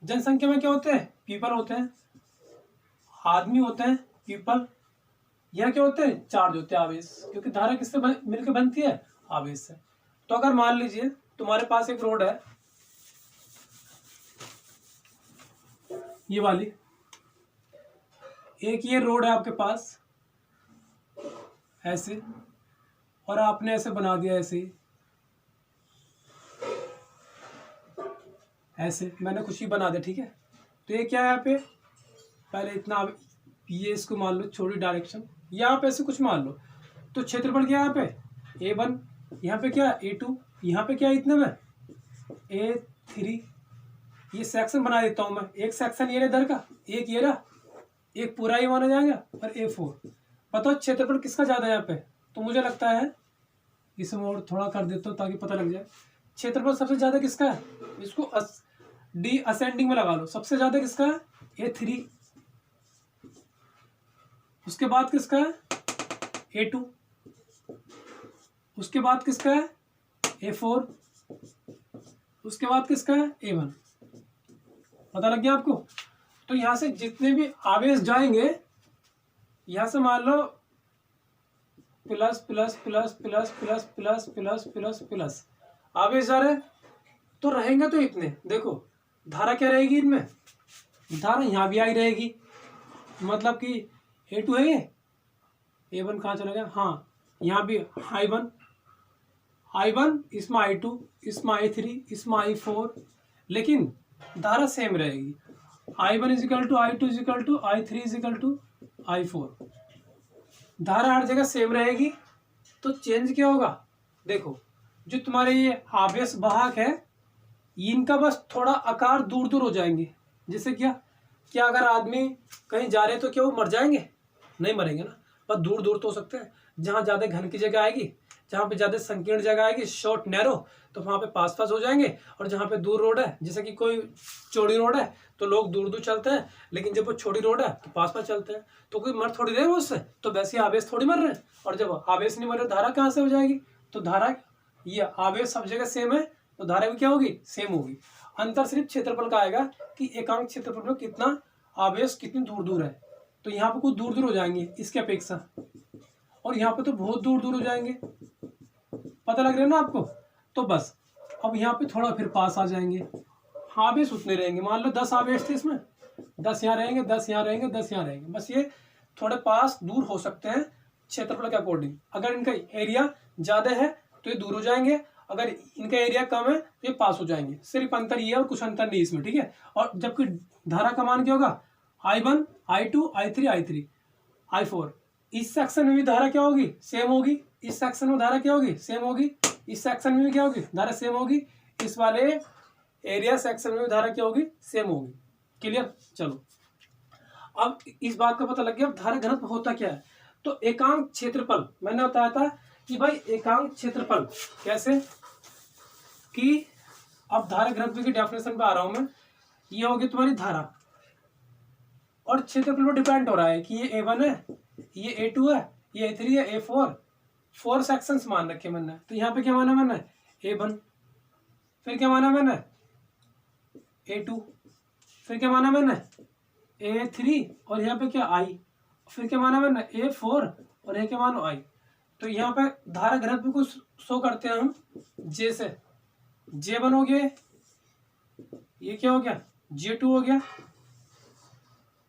जनसंख्या में क्या होते हैं, पीपल होते हैं, आदमी होते हैं, पीपल। यहाँ क्या होते हैं, चार्ज होते हैं, आवेश, क्योंकि धारा किससे मिलकर बनती है, आवेश से। तो अगर मान लीजिए तुम्हारे पास एक रोड है, ये वाली एक ये रोड है आपके पास ऐसे, और आपने ऐसे बना दिया, ऐसे ऐसे मैंने कुछ ही बना दिया, ठीक है। तो ये क्या है, यहाँ पे पहले इतना, ये इसको मान लो छोटी डायरेक्शन, यहाँ पे ऐसे कुछ मान लो। तो क्षेत्रफल क्या है यहाँ पे, A1, यहाँ पे क्या A2, यहाँ पे क्या इतने में A3। ये सेक्शन बना देता हूँ मैं, एक सेक्शन ये रहा इधर का, एक ये रहा, एक पूरा ही माना जाएगा, और A4। बताओ क्षेत्रफल किसका ज्यादा है यहाँ पे, तो मुझे लगता है इसमें और थोड़ा कर देता हूँ ताकि पता लग जाए। क्षेत्रफल सबसे ज्यादा किसका है, इसको डी असेंडिंग में लगा लो, सबसे ज्यादा किसका है A3, उसके बाद किसका है A2, उसके बाद किसका है A4, उसके बाद किसका है A1। पता लग गया आपको। तो यहां से जितने भी आवेश जाएंगे, यहां से मान लो plus plus plus plus plus plus plus plus plus आवेश जा रहे, तो रहेंगे तो इतने। देखो धारा क्या रहेगी इनमें, धारा यहाँ भी आई रहेगी, मतलब कि A2 है ये, A1 कहाँ चला गया, हाँ यहाँ भी I1 इसमें I2, इसमें I3, इसमें I4, लेकिन धारा सेम रहेगी। I1 is equal to I2 is equal to I3 is equal to I4, धारा हर जगह सेम रहेगी। तो चेंज क्या होगा, देखो जो तुम्हारे ये आवेश वाहक है, इनका बस थोड़ा आकार दूर दूर हो जाएंगे। जैसे क्या अगर आदमी कहीं जा रहे हैं तो क्या वो मर जाएंगे, नहीं मरेंगे ना, पर दूर दूर तो हो सकते हैं। जहाँ ज़्यादा घन की जगह आएगी, जहाँ पे ज़्यादा संकीर्ण जगह आएगी, शॉर्ट नैरो, तो वहाँ पे पास हो जाएंगे। और जहाँ पे दूर रोड है, जैसे कि कोई चौड़ी रोड है, तो लोग दूर दूर चलते हैं, लेकिन जब वो छोटी रोड है तो पास चलते हैं, तो कोई मर थोड़ी रहे वो उससे, तो वैसे आवेश थोड़ी मर रहे हैं। और जब आवेश नहीं मर रहे, धारा कहाँ से हो जाएगी, तो धारा, ये आवेश सब जगह सेम है, तो धारा भी क्या होगी, सेम होगी। अंतर सिर्फ क्षेत्रफल का आएगा कि एकांक क्षेत्रफल में कितना आवेश कितनी दूर दूर है। तो यहाँ पे कुछ दूर दूर हो जाएंगे इसके अपेक्षा, और यहाँ पे तो बहुत दूर दूर हो जाएंगे। पता लग रहा है ना आपको। तो बस अब यहाँ पे थोड़ा फिर पास आ जाएंगे, आवेश उतने रहेंगे। मान लो 10 आवेश थे इसमें, 10 यहाँ रहेंगे, 10 यहाँ रहेंगे, 10 यहाँ रहेंगे। बस ये थोड़े पास दूर हो सकते हैं क्षेत्रफल के अकॉर्डिंग। अगर इनका एरिया ज़्यादा है तो ये दूर हो जाएंगे, अगर इनका एरिया कम है तो ये पास हो जाएंगे। सिर्फ अंतर ये है और कुछ अंतर नहीं इसमें, ठीक है। और जबकि धारा का मान क्या होगा, I1, I2, I3, I3, I4। इस सेक्शन में भी धारा क्या होगी, सेम होगी। इस सेक्शन में धारा क्या होगी, सेम होगी। इस सेक्शन में भी क्या होगी, धारा सेम होगी। इस वाले एरिया सेक्शन में भी धारा क्या होगी, सेम होगी। क्लियर। चलो अब इस बात का पता लग गया। अब धारा घनत्व होता क्या है, तो एकांक क्षेत्रफल मैंने बताया था कि भाई एकांक क्षेत्रफल कैसे, कि अब धारा घनत्व की डेफिनेशन पे आ रहा हूं मैं। ये होगी तुम्हारी धारा और क्षेत्रफल पर डिपेंड हो रहा है कि ये A1 है, ये A2 है, ये A3 है, A4। 4 सेक्शंस मान रखे मैंने। तो यहाँ पे क्या माना मैंने, A1, फिर क्या माना मैंने, A2, फिर क्या माना मैंने, A3, और यहाँ पे क्या I, फिर क्या माना मैंने, A4, और ये क्या मानो I। तो यहाँ पे धारा घनत्व को शो करते हैं हम J से। J1 हो गया, ये क्या हो गया, J2 हो गया,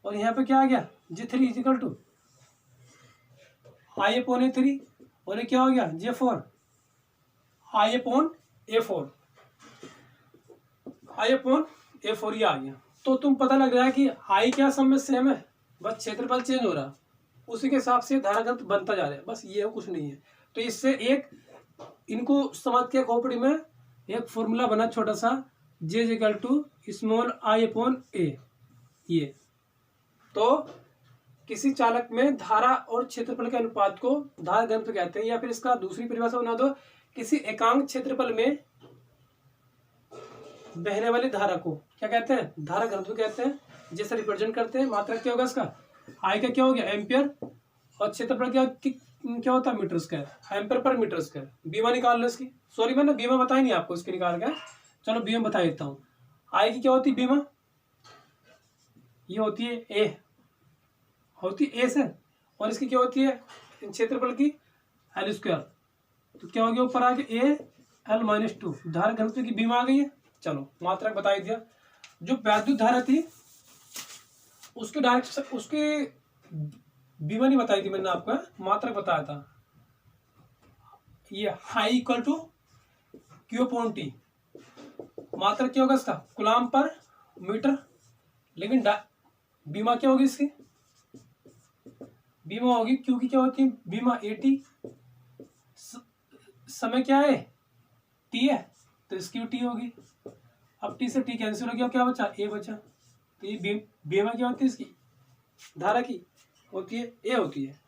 और यहाँ पे क्या आ गया, J3 इजिकल टू I/A3, और ये क्या हो गया, J4 I/A4, I/A4 ये आ गया। तो तुम पता लग रहा है कि I क्या सब में सेम है, बस क्षेत्रफल चेंज हो रहा, उसी के हिसाब से धारा घनत्व बनता जा रहा है। बस ये कुछ नहीं है। तो इससे एक इनको समझ के खोपड़ी में एक फॉर्मूला बना छोटा सा, J is equal to small I/A। ये तो किसी चालक में धारा और क्षेत्रफल के अनुपात को धारा घनत्व कहते हैं। या फिर इसका दूसरी परिभाषा बना दो, किसी एकांक क्षेत्रफल में बहने वाली धारा को क्या कहते हैं, धारा घनत्व कहते हैं। जैसे रिप्रेजेंट करते हैं, मात्रा क्या होगा इसका, I का क्या हो गया, एम्पियर, और क्षेत्रफल क्या होता है, metre square, ampere per metre square. बीमा निकाल लो इसकी। सॉरी मैंने बीमा बताई नहीं आपको, इसकी निकाल के। चलो बीमा बता देता हूँ। I की क्या होती है बीमा, ये होती है ए, होती है ए से, और इसकी क्या होती है क्षेत्रफल की L स्क्वायर। तो क्या हो गया ऊपर आके AL-2 धारा घनत्व की बीमा आ गई है। चलो मात्रा बता दिया। जो वैद्युत धारा थी उसके डायरेक्ट उसकी बीमा नहीं बताई थी मैंने आपको, मात्रा बताया था। ये I इक्वल टू Q/T, मात्रा क्या होगा इसका, कूलाम पर मीटर। लेकिन बीमा क्या होगी इसकी, बीमा होगी Q की क्या होती है बीमा AT, समय क्या है T है, तो इसकी T होगी। अब T से T कैंसिल हो गया, क्या बचा, A बचा। तो ये बीमा क्या होती है इसकी, धारा की होती है A होती है।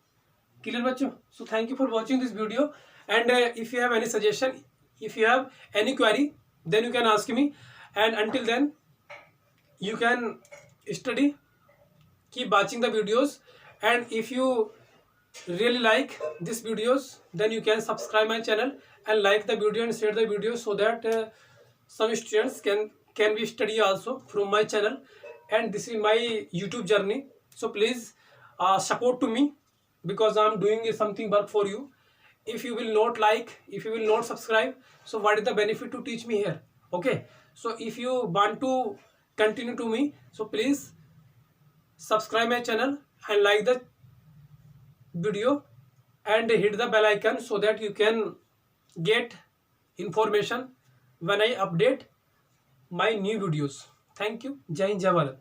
क्लियर बच्चों। So thank you for watching this video, and if you have any suggestion, if you have any query, then you can ask me, and until then you can study, keep watching the videos, and if you really like these videos, then you can subscribe my channel and like the video and share the video, so that some students can be study also from my channel. And this is my YouTube journey, so please support to me, because I am doing something work for you. If you will not like, if you will not subscribe, so what is the benefit to teach me here? Okay, so if you want to continue to me, so please subscribe my channel and like the video and hit the bell icon, so that you can get information when I update my new videos. Thank you. Jai Hind, Jai Bharat.